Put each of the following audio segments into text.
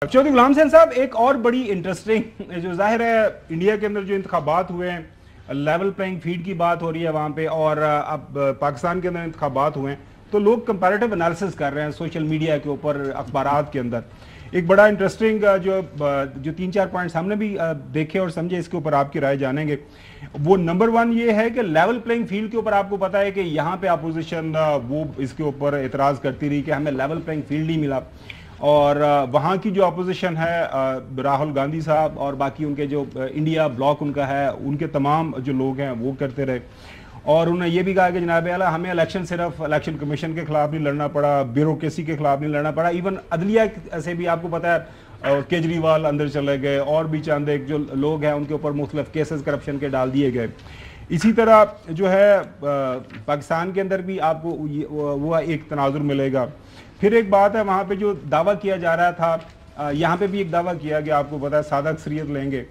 चौधरी गुलाम हुसैन साहब, एक और बड़ी इंटरेस्टिंग जो जाहिर है इंडिया के अंदर जो इंतखाबात हुए हैं, लेवल प्लेइंग फील्ड की बात हो रही है वहाँ पे, और अब पाकिस्तान के अंदर इंतखाबात हुए हैं तो लोग कंपैरेटिव एनालिसिस कर रहे हैं सोशल मीडिया के ऊपर, अखबारात के अंदर। एक बड़ा इंटरेस्टिंग जो 3-4 पॉइंट्स हमने भी देखे और समझे, इसके ऊपर आपकी राय जानेंगे। वो नंबर 1 ये है कि लेवल प्लेइंग फील्ड के ऊपर आपको पता है कि यहाँ पे अपोजिशन वो इसके ऊपर एतराज़ करती रही कि हमें लेवल प्लेइंग फील्ड ही मिला, और वहाँ की जो अपोजिशन है राहुल गांधी साहब और बाकी उनके जो इंडिया ब्लॉक उनका है, उनके तमाम जो लोग हैं वो करते रहे। और उन्होंने ये भी कहा कि जनाब आला हमें इलेक्शन सिर्फ इलेक्शन कमीशन के खिलाफ नहीं लड़ना पड़ा, ब्यूरोक्रेसी के खिलाफ नहीं लड़ना पड़ा, इवन अदलिया से भी आपको पता है केजरीवाल अंदर चले गए और भी चंद एक जो लोग हैं उनके ऊपर मुख्तलिफ केसेस करप्शन के डाल दिए गए। इसी तरह जो है पाकिस्तान के अंदर भी आपको वो एक तनाजुर मिलेगा। फिर एक बात है, वहाँ पे जो दावा किया जा रहा था, यहाँ पे भी एक दावा किया गया, आपको पता है सादा अक्सरियत लेंगे,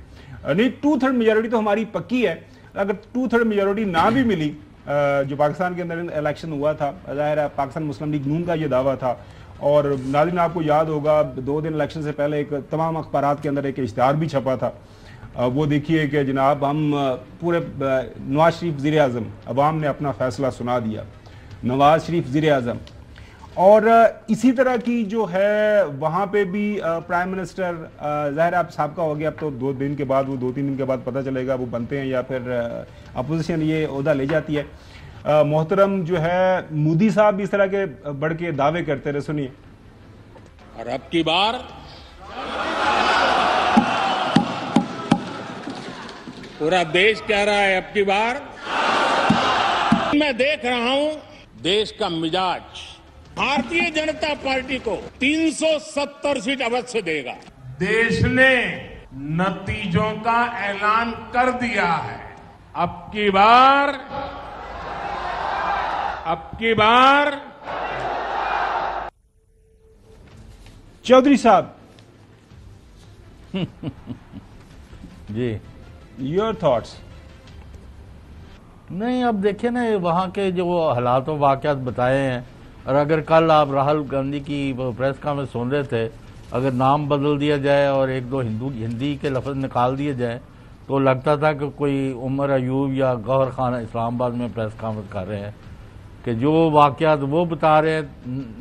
नहीं 2/3 मेजोरिटी तो हमारी पक्की है। अगर 2/3 मेजोरिटी ना भी मिली, जो पाकिस्तान के अंदर इलेक्शन हुआ था, जाहिर है पाकिस्तान मुस्लिम लीग नून का ये दावा था। और नाज़रीन आपको याद होगा 2 दिन इलेक्शन से पहले एक तमाम अखबारात के अंदर एक इश्तिहार भी छपा था, वो देखिए कि जनाब हम पूरे नवाज शरीफ ज़ीर आज़म, अवाम ने अपना फैसला सुना दिया, नवाज शरीफ ज़ीर आज़म। और इसी तरह की जो है वहाँ पे भी प्राइम मिनिस्टर, ज़ाहिर आप साहब का हो गया, अब तो 2 दिन के बाद, वो 2-3 दिन के बाद पता चलेगा वो बनते हैं या फिर अपोजिशन ये ओहदा ले जाती है। मोहतरम जो है मोदी साहब भी इस तरह के बढ़ के दावे करते रहे, सुनिए। और अब की बार पूरा देश कह रहा है, अब की बार मैं देख रहा हूं देश का मिजाज भारतीय जनता पार्टी को 370 सीट अवश्य देगा। देश ने नतीजों का ऐलान कर दिया है। अब की बार चौधरी साहब जी, योर थॉट्स। नहीं, अब देखिए ना, वहाँ के जो हालात व वाक़यात बताए हैं, और अगर कल आप राहुल गांधी की प्रेस कॉन्फ्रेंस सुन रहे थे, अगर नाम बदल दिया जाए और 1-2 हिंदी के लफ्ज़ निकाल दिए जाए तो लगता था कि कोई उमर अयूब या गौहर खान इस्लामाबाद में प्रेस कॉन्फ्रेंस कर रहे हैं, कि जो वाक़यात वो बता रहे हैं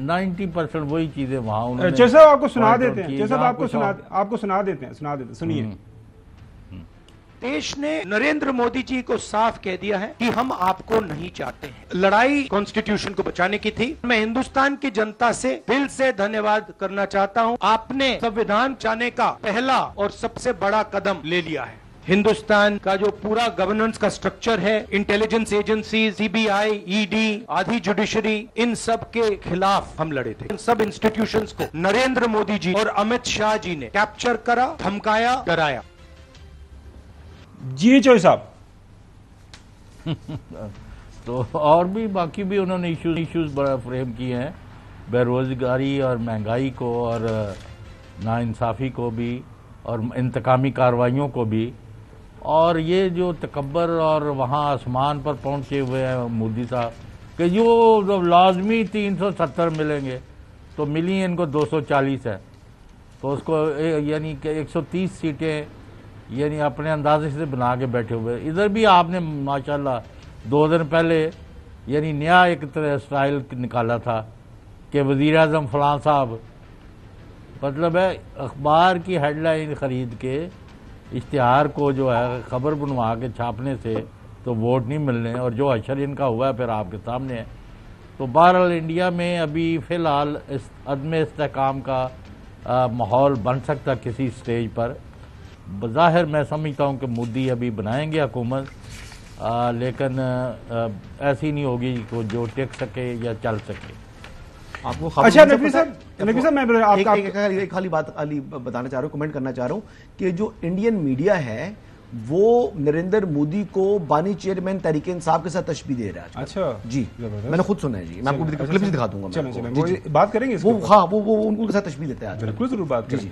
90% वही चीज़ें वहाँ उन्होंने। जैसा आपको सुना देते हैं, जैसा आपको सुना देते हैं, सुनिए। देश ने नरेंद्र मोदी जी को साफ कह दिया है कि हम आपको नहीं चाहते हैं। लड़ाई कॉन्स्टिट्यूशन को बचाने की थी। मैं हिंदुस्तान की जनता से दिल से धन्यवाद करना चाहता हूं। आपने संविधान चाहने का पहला और सबसे बड़ा कदम ले लिया है। हिंदुस्तान का जो पूरा गवर्नेंस का स्ट्रक्चर है, इंटेलिजेंस एजेंसी, सीबीआई, ईडी, आधी जुडिशरी, इन सब के खिलाफ हम लड़े थे। इन सब इंस्टीट्यूशंस को नरेंद्र मोदी जी और अमित शाह जी ने कैप्चर करा, धमकाया, डराया। जी चौधरी साहब तो और भी बाकी भी उन्होंने इश्यूज बड़ा फ्रेम किए हैं, बेरोजगारी और महंगाई को और नाइंसाफ़ी को भी और इंतकामी कार्रवाइयों को भी, और ये जो तकब्बर और वहाँ आसमान पर पहुँचे हुए हैं मोदी साहब कि जो लाजमी 370 मिलेंगे तो मिली इनको 240 है, तो उसको यानी कि 130 सीटें यानी अपने अंदाजे से बना के बैठे हुए। इधर भी आपने माशाल्लाह 2 दिन पहले यानी नया एक तरह स्टाइल निकाला था कि वज़ीर आज़म फलां साहब, मतलब है अखबार की हेडलाइन ख़रीद के इश्तिहार को जो है ख़बर बनवा के छापने से तो वोट नहीं मिलने, और जो अशर इनका हुआ है फिर आपके सामने है। तो बहरहाल इंडिया में अभी फ़िलहाल इस अदम इस्तेहकाम का माहौल बन सकता किसी स्टेज पर। बज़ाहिर मैं समझता हूँ कि मोदी अभी बनाएंगे हुकूमत, लेकिन ऐसी नहीं होगी कि जो टिक सके या चल सके। आपको अच्छा नकवी साहब, मैं एक खाली बात बताना चाह रहा हूँ, कमेंट करना चाह रहा हूँ कि जो इंडियन मीडिया है वो नरेंद्र मोदी को बानी चेयरमैन तहरीक इंसाफ के साथ तशबीह दे रहा है। अच्छा जी, मैंने खुद सुना है जी, मैं आपको क्लिप दिखा दूंगा। चलो बात करेंगे वो, हाँ, वो उनके साथ तशबीह देता है। बिल्कुल जरूर बात करेंगे।